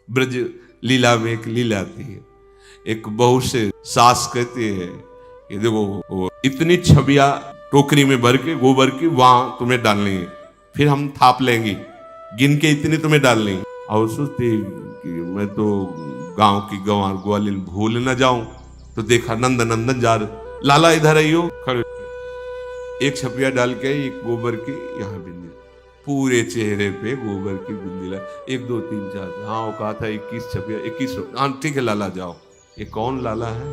ब्रज लीला में एक लीला थी। एक बहू से सास कहती है कि देखो वो इतनी छबिया टोकरी में भर के गोबर की वहां तुम्हें डालनी है, फिर हम थाप लेंगे, गिन के इतनी तुम्हें डालनी है। और सोचती कि मैं तो गांव की गंवार ग्वालिन भूल न जाऊं। तो देखा नंद नंदन जा रहे, लाला इधर आइयो, खड़े एक छपिया डाल के एक गोबर की यहाँ बिंदी, पूरे चेहरे पे गोबर की बिंदी ला, 1 2 3 4, हाँ वो कहा था 21 छपिया 21, हाँ ठीक है लाला जाओ। ये कौन लाला है?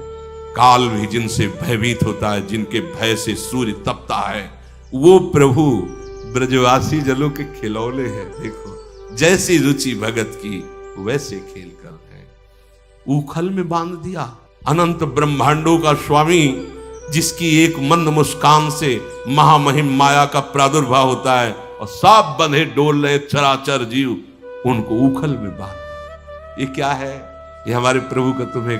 काल भी जिनसे भयभीत होता है, जिनके भय से सूर्य तपता है, वो प्रभु ब्रजवासी जलों के खिलौने हैं। देखो जैसी रुचि भगत की वैसे खेल कर है। उखल में बांध दिया अनंत ब्रह्मांडों का स्वामी, जिसकी एक मंद मुस्कान से महामहिम माया का प्रादुर्भाव होता है और सब बंधे डोल रहे चराचर जीव, उनको उखल में बांध। ये क्या है? ये हमारे प्रभु का तुम्हें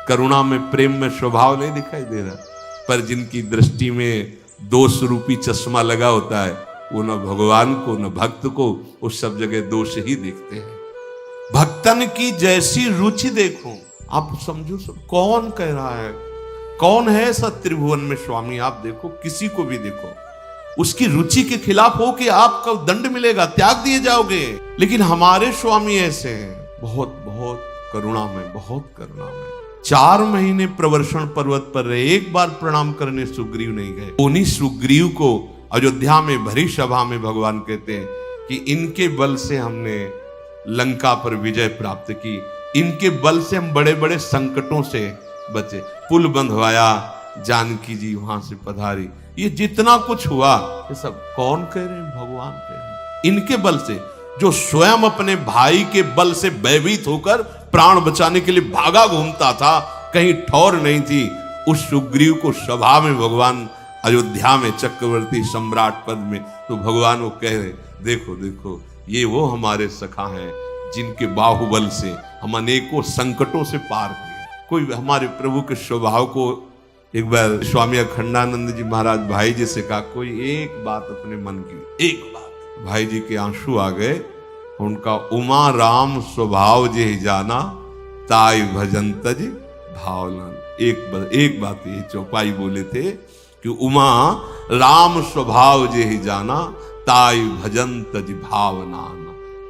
करुणा में प्रेम में स्वभाव नहीं दिखाई दे रहा? पर जिनकी दृष्टि में दोष रूपी चश्मा लगा होता है, वो न भगवान को न भक्त को, वो सब जगह दोष ही देखते हैं। भक्तन की जैसी रुचि देखो, आप समझो सब कौन कह रहा है, कौन है ऐसा त्रिभुवन में स्वामी? आप देखो, किसी को भी देखो, उसकी रुचि के खिलाफ हो कि आपको दंड मिलेगा, त्याग दिए जाओगे। लेकिन हमारे स्वामी ऐसे हैं, बहुत बहुत करुणा में, बहुत करुणा में। 4 महीने प्रवर्षण पर्वत पर रहे, एक बार प्रणाम करने सुग्रीव नहीं गए। उन्हीं सुग्रीव को अयोध्या में भरी सभा में भगवान कहते हैं कि इनके बल से हमने लंका पर विजय प्राप्त की, इनके बल से हम बड़े बड़े संकटों से बचे, पुल बंधवाया, जानकी जी वहां से पधारी। ये जितना कुछ हुआ ये सब कौन कह रहे हैं? भगवान कह रहे हैं। इनके बल से, जो स्वयं अपने भाई के बल से भयभीत होकर प्राण बचाने के लिए भागा घूमता था, कहीं ठौर नहीं थी, उस सुग्रीव को सभा में भगवान अयोध्या में चक्रवर्ती सम्राट पद में, तो भगवान वो कह रहे, देखो देखो ये वो हमारे सखा हैं जिनके बाहुबल से हम अनेकों संकटों से पार हुए। कोई हमारे प्रभु के स्वभाव को एक बार स्वामी अखंडानंद जी महाराज भाई जी से कहा, कोई एक बात अपने मन की, एक बात। भाई जी के आंसू आ गए। उनका उमा राम स्वभाव जे जाना, ताई भजन तज भावना। एक बात ये चौपाई बोले थे कि उमा राम स्वभाव जे जाना, ताई भजन तज भावना।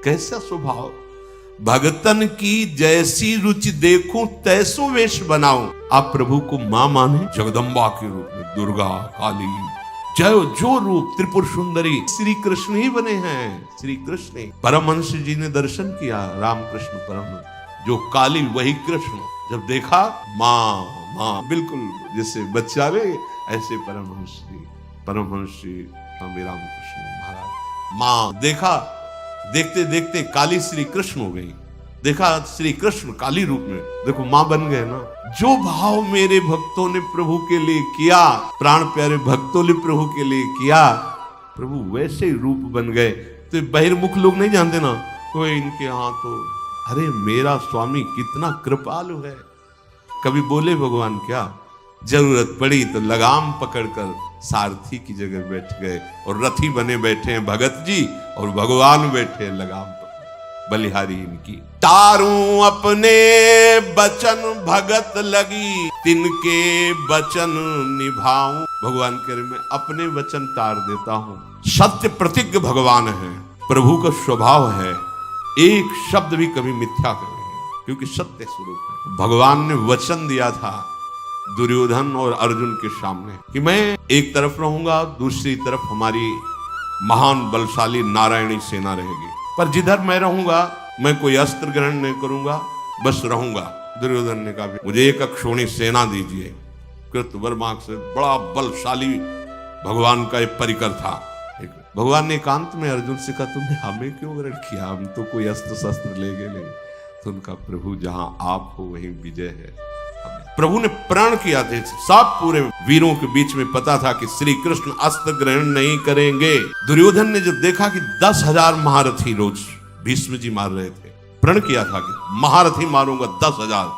कैसा स्वभाव? भगतन की जैसी रुचि देखूं तैसो वेश बनाऊं। आप प्रभु को मां माने, जगदम्बा के रूप में, दुर्गा काली, जो रूप, त्रिपुर सुंदरी, श्री कृष्ण ही बने हैं। श्री कृष्ण परमहंस जी ने दर्शन किया, रामकृष्ण परमहंस, जो काली वही कृष्ण। जब देखा मां मां, बिल्कुल जैसे बच्चा रे, ऐसे परमहंस जी स्वामी रामकृष्ण महाराज मां। देखा, देखते देखते काली श्री कृष्ण हो गई। देखा श्री कृष्ण काली रूप में, देखो मां बन गए ना। जो भाव मेरे भक्तों ने प्रभु के लिए किया, प्राण प्यारे भक्तों ने प्रभु के लिए किया, प्रभु वैसे ही रूप बन गए। तो बहिर्मुख लोग नहीं जानते ना, कोई इनके यहाँ तो, अरे मेरा स्वामी कितना कृपालु है। कभी बोले भगवान क्या? जरूरत पड़ी तो लगाम पकड़कर सारथी की जगह बैठ गए, और रथी बने बैठे हैं भगत जी, और भगवान बैठे हैं लगाम पकड़, बलिहारी इनकी। तारू अपने बचन भगत लगी, तिनके बचन निभाऊं। भगवान कह रहे मैं अपने वचन तार देता हूं। सत्य प्रतिज्ञ भगवान है, प्रभु का स्वभाव है, एक शब्द भी कभी मिथ्या करेंगे, क्योंकि सत्य स्वरूप है। भगवान ने वचन दिया था दुर्योधन और अर्जुन के सामने कि मैं एक तरफ रहूंगा, दूसरी तरफ हमारी महान बलशाली नारायणी सेना रहेगी, पर जिधर मैं रहूंगा मैं कोई अस्त्र ग्रहण नहीं करूंगा, बस रहूंगा। दुर्योधन ने कहा मुझे एक अक्षोणी सेना दीजिए। कृतवर्मा से बड़ा बलशाली भगवान का एक परिकर था। भगवान ने एकांत में अर्जुन से कहा तुमने हमें क्यों ग्रहण किया, हम तो कोई अस्त्र शस्त्र ले गए नहीं। तो उनका प्रभु जहां आप हो वहीं विजय है। प्रभु ने प्रण किया थे, सब पूरे वीरों के बीच में पता था कि श्री कृष्ण अस्त्र ग्रहण नहीं करेंगे। दुर्योधन ने जब देखा कि 10,000 महारथी रोज भीष्म जी मार रहे थे, प्रण किया था कि महारथी मारूंगा 10,000,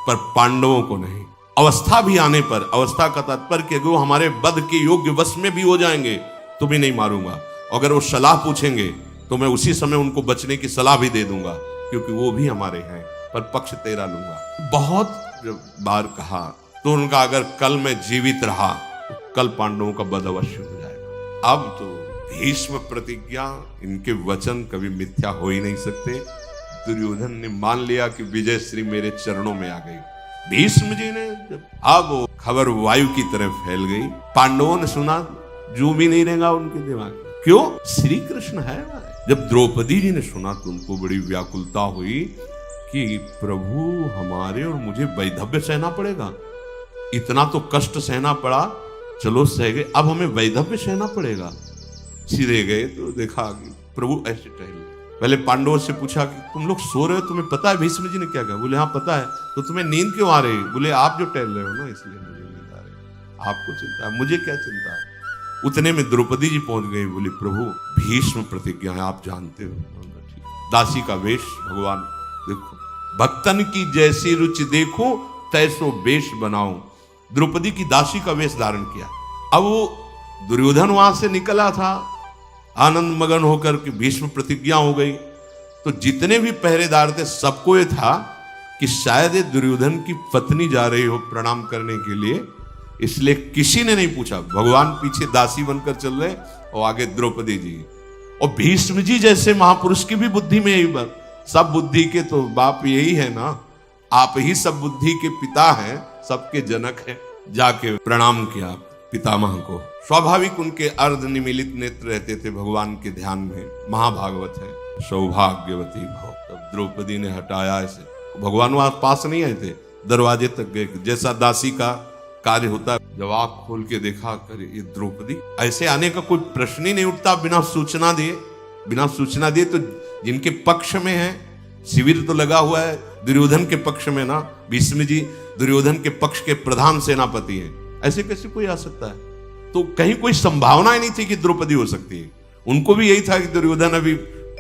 पर पांडवों को नहीं। अवस्था भी आने पर, अवस्था का तात्पर्य कि वो हमारे वध के योग्य वश में भी हो जाएंगे तो भी नहीं मारूंगा। अगर वो सलाह पूछेंगे तो मैं उसी समय उनको बचने की सलाह भी दे दूंगा, क्योंकि वो भी हमारे हैं, पर पक्ष तेरा लूंगा। बहुत बार कहा तो उनका अगर कल मैं जीवित रहा तो कल पांडवों का वध अवश्य हो जाएगा। अब तो भीष्म प्रतिज्ञा, इनके वचन कभी मिथ्या हो ही नहीं सकते। दुर्योधन ने मान लिया कि विजय श्री मेरे चरणों में आ गई। भीष्म जी ने जब अब वो खबर वायु की तरह फैल गई, पांडवों ने सुना, जो भी नहीं रहेगा उनके दिमाग में, क्यों श्री कृष्ण है। जब द्रौपदी जी ने सुना तो उनको बड़ी व्याकुलता हुई कि प्रभु हमारे और मुझे वैधव्य सहना पड़ेगा। इतना तो कष्ट सहना पड़ा, चलो सह गए, अब हमें वैधव्य सहना पड़ेगा। सीधे गए तो देखा कि प्रभु ऐसे टहल रहे। पहले पांडवों से पूछा कि तुम लोग सो रहे हो, तुम्हें पता है? भीष्म जी ने क्या कहा? बोले हाँ पता है। तो तुम्हें नींद क्यों आ रही? बोले आप जो टहल रहे हो ना इसलिए मुझे नींद आ रही। आपको चिंता है, मुझे क्या चिंता है? उतने में द्रौपदी जी पहुंच गई। बोली प्रभु भीष्म प्रतिज्ञा है, आप जानते हो। दासी का वेश, भगवान देखो, भक्तन की जैसी रुचि देखो तैसो वेश बनाओ। द्रौपदी की दासी का वेश धारण किया। अब वो दुर्योधन वहां से निकला था आनंद मगन होकर कि भीष्म प्रतिज्ञा हो गई, तो जितने भी पहरेदार थे सबको ये था कि शायद ये दुर्योधन की पत्नी जा रही हो प्रणाम करने के लिए, इसलिए किसी ने नहीं पूछा। भगवान पीछे दासी बनकर चल रहे और आगे द्रौपदी जी। और भीष्म जी जैसे महापुरुष की भी बुद्धि में यही सब बुद्धि के तो बाप यही है ना, आप ही सब बुद्धि के पिता हैं, सबके जनक हैं। जाके प्रणाम किया पितामह को। स्वाभाविक उनके अर्ध निमीलित नेत्र रहते थे भगवान के ध्यान में। महाभागवत है, सौभाग्यवती भव। तब द्रौपदी ने हटाया ऐसे, भगवान वहां पास नहीं आए थे, दरवाजे तक गए। जैसा दासी का कार्य होता है, जब आंख खोल के देखा, करे ये द्रौपदी, ऐसे आने का कोई प्रश्न ही नहीं उठता बिना सूचना दिए। बिना सूचना दिए तो जिनके पक्ष में है, शिविर तो लगा हुआ है दुर्योधन के पक्ष में ना, भीष्म जी दुर्योधन के पक्ष के प्रधान सेनापति हैं, ऐसे कैसे कोई आ सकता है? तो कहीं कोई संभावना ही नहीं थी कि द्रौपदी हो सकती है। उनको भी यही था कि दुर्योधन अभी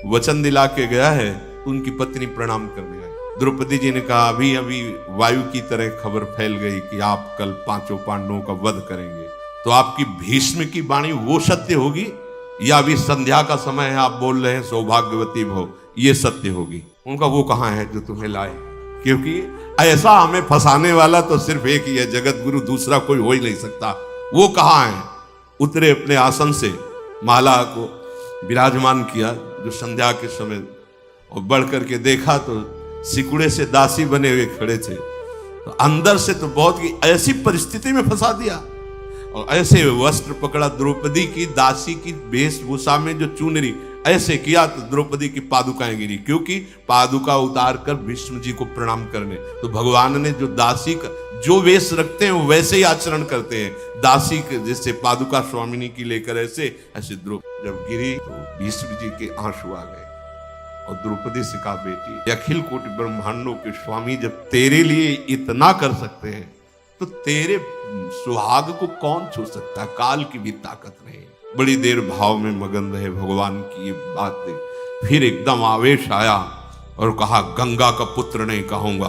वचन दिला के गया है तो उनकी पत्नी प्रणाम करने आई। द्रौपदी जी ने कहा अभी अभी वायु की तरह खबर फैल गई कि आप कल पांचों पांडवों का वध करेंगे, तो आपकी भीष्म की वाणी वो सत्य होगी या अभी संध्या का समय है, आप बोल रहे हैं सौभाग्यवती भव, ये सत्य होगी? उनका वो कहाँ है जो तुम्हें लाए? क्योंकि ऐसा हमें फंसाने वाला तो सिर्फ एक ही है, जगत गुरु, दूसरा कोई हो ही नहीं सकता। वो कहाँ है? उतरे अपने आसन से, माला को विराजमान किया जो संध्या के समय, और बढ़ करके देखा तो सिकुड़े से दासी बने हुए खड़े थे। तो अंदर से तो बहुत ही ऐसी परिस्थिति में फंसा दिया, और ऐसे वस्त्र पकड़ा द्रौपदी की, दासी की वेशभूषा में जो चुनरी ऐसे किया तो द्रौपदी की पादुकाएं गिरी, क्योंकि पादुका उतार कर भीष्म जी को प्रणाम करने। तो भगवान ने जो दासी का जो वेश रखते हैं वैसे ही आचरण करते हैं। दासी के जैसे पादुका स्वामिनी की लेकर ऐसे द्रौपदी जब गिरी तो भीष्म जी के आंसू आ गए। और द्रौपदी से कहा बेटी, अखिल कोटि ब्रह्मांडों के स्वामी जब तेरे लिए इतना कर सकते हैं तो तेरे सुहाग को कौन छू सकता है? काल की भी ताकत नहीं। बड़ी देर भाव में मगन रहे भगवान की ये बात देख, फिर एकदम आवेश आया और कहा गंगा का पुत्र नहीं कहूंगा,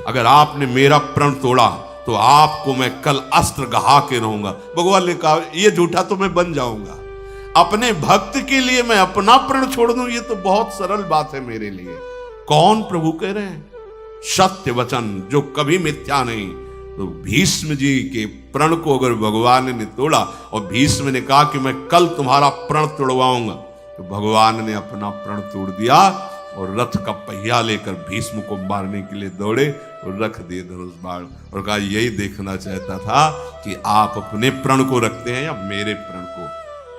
अगर आपने मेरा प्रण तोड़ा तो आपको मैं कल अस्त्र गहा के रहूंगा। भगवान ने कहा ये झूठा तो मैं बन जाऊंगा, अपने भक्त के लिए मैं अपना प्रण छोड़ दूं, ये तो बहुत सरल बात है मेरे लिए। कौन प्रभु कह रहे हैं? सत्य वचन जो कभी मिथ्या नहीं। तो भीष्म जी के प्रण को अगर भगवान ने तोड़ा और भीष्म ने कहा कि मैं कल तुम्हारा प्रण तोड़वाऊंगा, तो भगवान ने अपना प्रण तोड़ दिया और रथ का पहिया लेकर भीष्म को मारने के लिए दौड़े और रख दिए धनुष बाण, और कहा यही देखना चाहता था कि आप अपने प्रण को रखते हैं या मेरे प्रण को।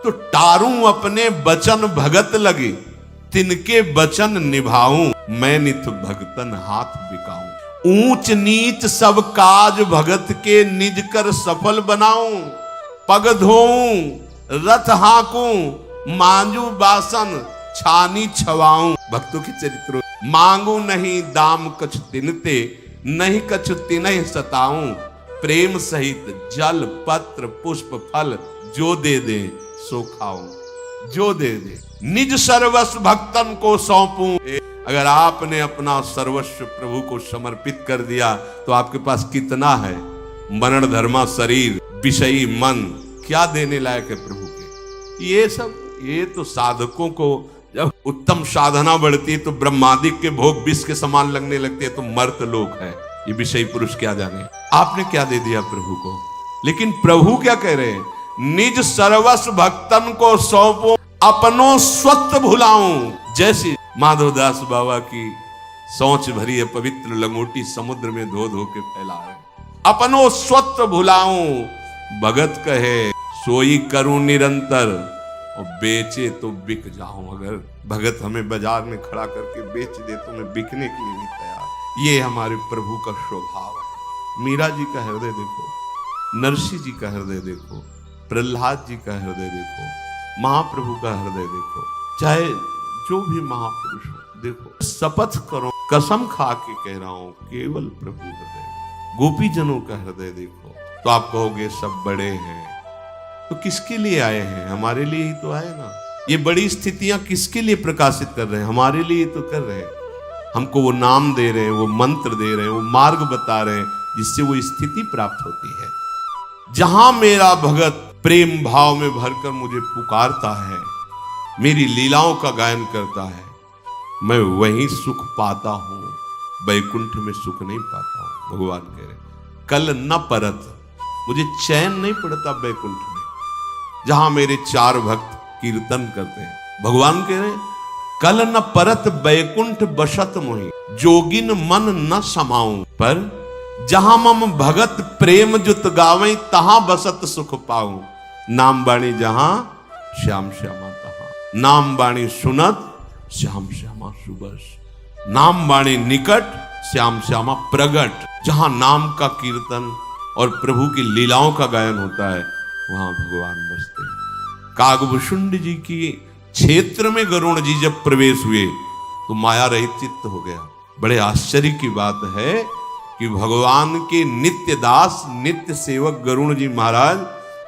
तो टारूं अपने बचन भगत लगे, तिनके बचन निभाऊं, मैं नित भगतन हाथ बिकाऊं। ऊंच नीच सब काज भगत के निज कर सफल बनाऊं, पग धोऊं रथ हाकूं, मांजू बासन छानी छवाऊं। भक्तों के चरित्र, मांगू नहीं दाम कछ तिनते, नहीं कछ तिनहि सताऊं, प्रेम सहित जल पत्र पुष्प फल, जो दे दे सो खाऊं, जो दे दे निज सर्वस्व भक्तन को सौंपूं। अगर आपने अपना सर्वस्व प्रभु को समर्पित कर दिया तो आपके पास कितना है? मरण धर्मा शरीर, विषयी मन, क्या देने लायक है प्रभु के? ये सब, ये तो साधकों को जब उत्तम साधना बढ़ती है तो ब्रह्मादिक के भोग विष के समान लगने लगते हैं, तो मर्त लोक है, ये विषयी पुरुष क्या जाने। आपने क्या दे दिया प्रभु को, लेकिन प्रभु क्या कह रहे हैं, निज सर्वस्व भक्तन को सौंपो अपनो स्वत्व भुलाऊं। जैसे माधवदास बाबा की सोच भरी है पवित्र लंगोटी समुद्र में धो धो के फैला रहे, अपनो स्वत्व भुलाऊं। भगत कहे सोई करूं निरंतर, और बेचे तो बिक जाऊं। अगर भगत हमें बाजार में खड़ा करके बेच दे तो मैं बिकने के लिए भी तैयार। ये हमारे प्रभु का स्वभाव है। मीरा जी का हृदय देखो, नरसिंह जी का हृदय देखो, प्रहलाद जी का हृदय देखो, महाप्रभु का हृदय देखो, चाहे जो भी महापुरुष हो देखो। शपथ करो, कसम खा के कह रहा हूं, केवल प्रभु हृदय। गोपी जनों का हृदय देखो तो आप कहोगे सब बड़े हैं, तो किसके लिए आए हैं? हमारे लिए ही तो आए ना। ये बड़ी स्थितियां किसके लिए प्रकाशित कर रहे हैं? हमारे लिए तो कर रहे हैं। हमको वो नाम दे रहे हैं, वो मंत्र दे रहे हैं, वो मार्ग बता रहे हैं, जिससे वो स्थिति प्राप्त होती है। जहां मेरा भगत प्रेम भाव में भरकर मुझे पुकारता है, मेरी लीलाओं का गायन करता है, मैं वहीं सुख पाता हूं, वैकुंठ में सुख नहीं पाता हूं। भगवान कह रहे कल न परत, मुझे चैन नहीं पड़ता वैकुंठ में, जहां मेरे चार भक्त कीर्तन करते हैं। भगवान कह रहे कल न परत वैकुंठ बसत मोहि, जोगिन मन न समाऊं। पर जहां मम भगत प्रेम जुत गावे, तहां बसत सुख पाऊं। नाम बाणी जहां श्याम श्यामा तहां, नाम बाणी सुनत श्याम श्यामा सुबस, नाम बाणी निकट श्याम श्यामा प्रगट। जहां नाम का कीर्तन और प्रभु की लीलाओं का गायन होता है, वहां भगवान बसते हैं। कागभूषुंड जी की क्षेत्र में गरुण जी जब प्रवेश हुए तो माया रहित चित्त हो गया। बड़े आश्चर्य की बात है कि भगवान के नित्य दास नित्य सेवक गरुण जी महाराज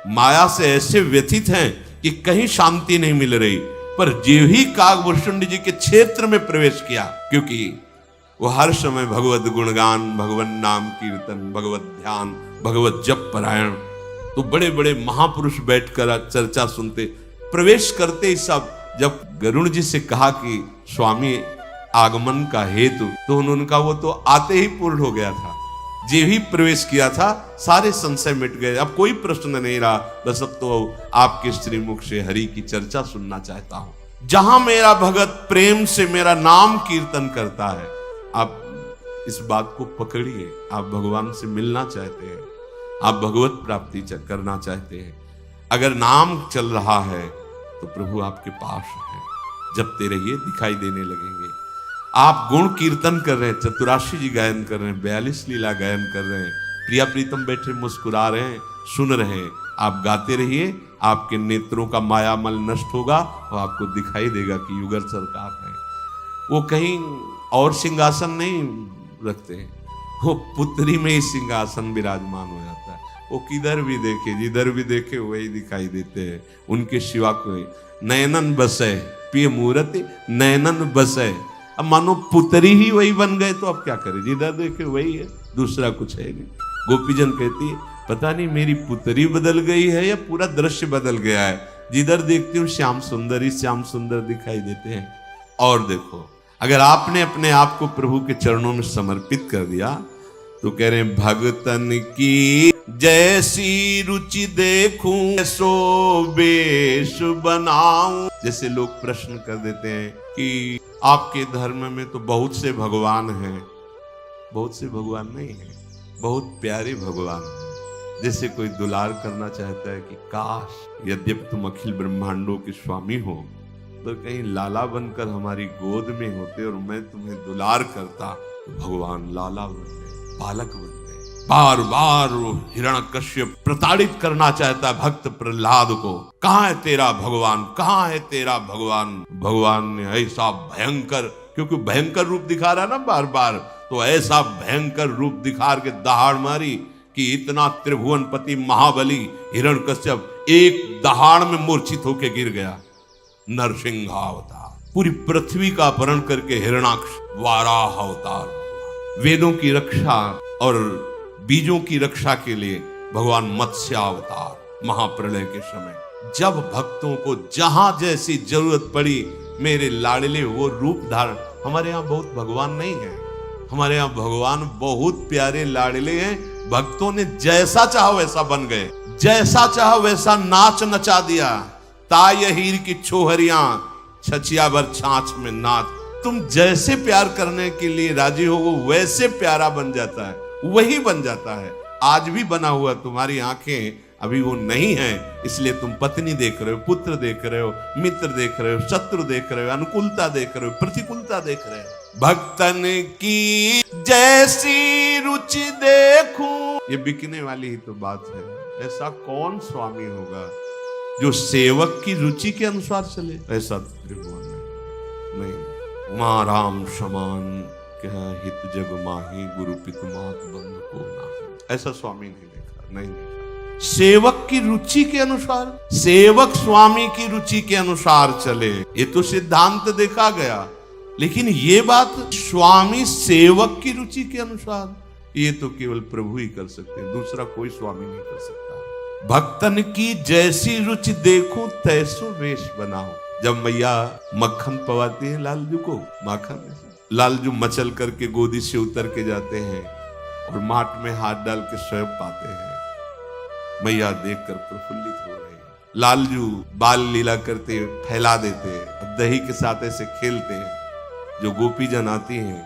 माया से ऐसे व्यथित हैं कि कहीं शांति नहीं मिल रही। पर जो ही कागभूषुंड जी के क्षेत्र में प्रवेश किया, क्योंकि वो हर समय भगवत गुणगान, भगवत नाम कीर्तन, भगवत ध्यान, भगवत जप परायण, तो बड़े बड़े महापुरुष बैठकर चर्चा सुनते, प्रवेश करते ही सब। जब गरुण जी से कहा कि स्वामी आगमन का हेतु, तो उन्होंने कहा वो तो आते ही पूर्ण हो गया था, जो ही प्रवेश किया था सारे संशय मिट गए, अब कोई प्रश्न नहीं रहा, बस अब तो आपके श्रीमुख से हरि की चर्चा सुनना चाहता हूं। जहां मेरा भगत प्रेम से मेरा नाम कीर्तन करता है, आप इस बात को पकड़िए। आप भगवान से मिलना चाहते हैं, आप भगवत प्राप्ति करना चाहते हैं, अगर नाम चल रहा है तो प्रभु आपके पास है। जपते रहिए, दिखाई देने लगेंगे। आप गुण कीर्तन कर रहे हैं, चतुराशी जी गायन कर रहे हैं, 42 लीला गायन कर रहे हैं, प्रिया प्रीतम बैठे मुस्कुरा रहे हैं, सुन रहे हैं। आप गाते रहिए, आपके नेत्रों का मायामल नष्ट होगा और आपको दिखाई देगा कि युगल सरकार है। वो कहीं और सिंहासन नहीं रखते हैं, वो पुत्री में ही सिंहासन विराजमान हो जाता है। वो किधर भी देखे, जिधर भी देखे वही दिखाई देते हैं, उनके सिवा कोई। नयनन बसे पिय मूर्ति नयनन बसे, अब मानो पुत्री ही वही बन गए, तो अब क्या करें, जिधर देखे वही है, दूसरा कुछ है नहीं। गोपीजन कहती है पता नहीं मेरी पुत्री बदल गई है या पूरा दृश्य बदल गया है, जिधर देखती हूँ श्याम सुंदर ही श्याम सुंदर दिखाई देते हैं। और देखो, अगर आपने अपने आप को प्रभु के चरणों में समर्पित कर दिया तो कह रहे हैं भगतन की जैसी रुचि देखूं सो बेश बनाऊं। जैसे लोग प्रश्न कर देते हैं कि आपके धर्म में तो बहुत से भगवान हैं, बहुत से भगवान नहीं है, बहुत प्यारे भगवान हैं। जैसे कोई दुलार करना चाहता है कि काश यद्यपि तुम अखिल ब्रह्मांडों के स्वामी हो, तो कहीं लाला बनकर हमारी गोद में होते और मैं तुम्हें दुलार करता। तो भगवान लाला बन गए, बालक बन गए। बार बार हिरण्यकश्यप प्रताड़ित करना चाहता है भक्त प्रहलाद को, कहां है तेरा भगवान, कहां है तेरा भगवान। भगवान ने ऐसा भयंकर, क्योंकि भयंकर रूप दिखा रहा ना बार बार, तो ऐसा भयंकर रूप दिखा के दहाड़ मारी कि इतना त्रिभुवनपति महाबली हिरण्यकश्यप एक दहाड़ में मूर्छित होकर गिर गया। नरसिंहावतार, पूरी पृथ्वी का अपहरण करके हिरणाक्ष वाराह अवतार, वेदों की रक्षा और बीजों की रक्षा के लिए भगवान मत्स्य अवतार। महाप्रलय के समय जब भक्तों को जहां जैसी जरूरत पड़ी मेरे लाडले वो रूप धारण। हमारे यहाँ बहुत भगवान नहीं है, हमारे यहाँ भगवान बहुत प्यारे लाडले हैं। भक्तों ने जैसा चाहा वैसा बन गए, जैसा चाहा वैसा नाच नचा दिया। ताय हीर की छोहरियां छचिया भर छाछ में नाच। तुम जैसे प्यार करने के लिए राजी हो वो वैसे प्यारा बन जाता है, वही बन जाता है। आज भी बना हुआ, तुम्हारी आंखें अभी वो नहीं है, इसलिए तुम पत्नी देख रहे हो, पुत्र देख रहे हो, मित्र देख रहे हो, शत्रु देख रहे हो, अनुकूलता देख रहे हो, प्रतिकूलता देख रहे हो। भक्तन की जैसी रुचि देखूं, ये बिकने वाली ही तो बात है। ऐसा कौन स्वामी होगा जो सेवक की रुचि के अनुसार चले? ऐसा त्रिभुवन नहीं। मां राम समान क्या हित जग माही, गुरु पितु मात बंद को नाही। ऐसा स्वामी नहीं देखा, नहीं देखा। सेवक की रुचि के अनुसार, सेवक स्वामी की रुचि के अनुसार चले, ये तो सिद्धांत देखा गया। लेकिन ये बात स्वामी सेवक की रुचि के अनुसार, ये तो केवल प्रभु ही कर सकते हैं, दूसरा कोई स्वामी नहीं कर सकता। भक्तन की जैसी रुचि देखो तैसो वेश बनाओ। जब मैया मक्खन पवाती है लालजू को, माखन लालजू मचल करके गोदी से उतर के जाते हैं और माट में हाथ डाल के स्वयं पाते हैं। मैया देखकर प्रफुल्लित हो रही है। लालजू बाल लीला करते फैला देते हैं, दही के साथ ऐसे खेलते हैं। जो गोपी जन आती हैं,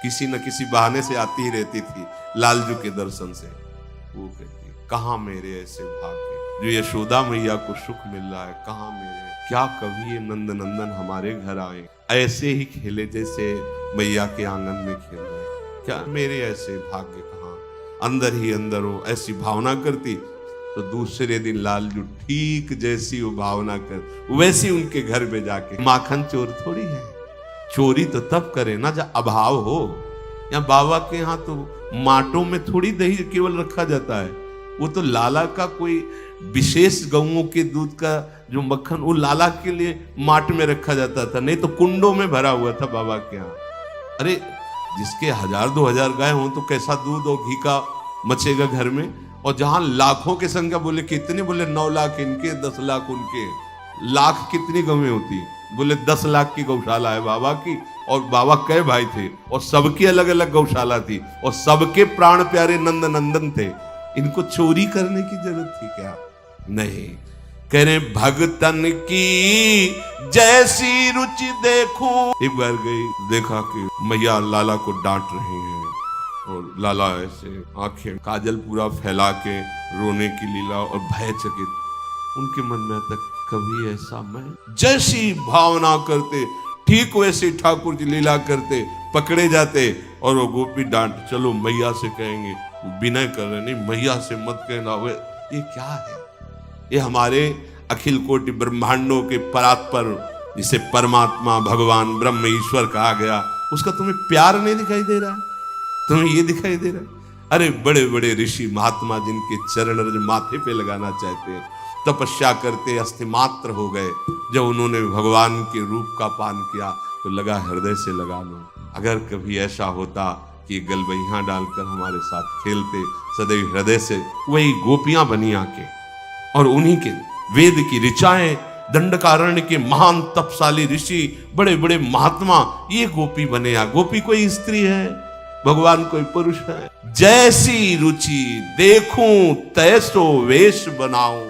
किसी न किसी बहाने से आती ही रहती थी लालजू के दर्शन से। वो कहती कहाँ मेरे ऐसे भाग्य जो यशोदा मैया को सुख मिल रहा है, कहाँ मेरे, क्या कभी ये नंद नंदन हमारे घर आए, ऐसे ही खेले जैसे मैया के आंगन में खेल रहे, क्या मेरे ऐसे भाग्य कहाँ। अंदर ही अंदर वो ऐसी भावना करती, तो दूसरे दिन लालजू ठीक जैसी वो भावना कर वैसी उनके घर में जाके। माखन चोर थोड़ी है, चोरी तो तब करे ना जब अभाव हो। या बाबा के यहाँ तो माटों में थोड़ी दही केवल रखा जाता है, वो तो लाला का कोई विशेष गऊओं के दूध का जो मक्खन, वो लाला के लिए माट में रखा जाता था, नहीं तो कुंडों में भरा हुआ था बाबा के यहाँ। अरे जिसके 1000-2000 गाय हो तो कैसा दूध और घी का मचेगा घर में। और जहां लाखों की संख्या, बोले कितने, बोले 9 लाख इनके, 10 लाख उनके। लाख कितनी गवें होती, बोले 10 लाख की गौशाला है बाबा की। और बाबा कई भाई थे और सबकी अलग अलग गौशाला थी और सबके प्राण प्यारे नंद नंदन थे। इनको चोरी करने की जरूरत थी क्या? नहीं। कह रहे भगतन की जैसी रुचि देखूं। एक बार गई, देखा कि मैया लाला को डांट रही हैं और लाला ऐसे आंखें काजल पूरा फैला के रोने की लीला और भयचकित। उनके मन में तक कभी ऐसा मैं, जैसी भावना करते ठीक वैसे ठाकुर जी लीला करते, पकड़े जाते और वो गोपी डांट, चलो मैया से कहेंगे, विनय कर रहे, नहीं मैया से मत कहना। ये क्या है? ये हमारे अखिल कोटि ब्रह्मांडों के परात्पर, जिसे परमात्मा भगवान ब्रह्म ईश्वर कहा गया, उसका तुम्हें प्यार नहीं दिखाई दे रहा है? तुम्हें ये दिखाई दे रहा है? अरे बड़े बड़े ऋषि महात्मा जिनके चरण रज माथे पे लगाना चाहते हैं, तपस्या करते अस्थि मात्र हो गए। जब उन्होंने भगवान के रूप का पान किया तो लगा हृदय से लगा लो। अगर कभी ऐसा होता कि गलबैया डालकर हमारे साथ खेलते, सदैव हृदय से, वही गोपियां बनी आके और उन्हीं के वेद की ऋचाएं, दंडकारण्य के महान तपशाली ऋषि, बड़े बड़े महात्मा, ये गोपी बने। या गोपी कोई स्त्री है, भगवान कोई पुरुष है। जैसी रुचि देखूं तैसो वेश बनाऊं।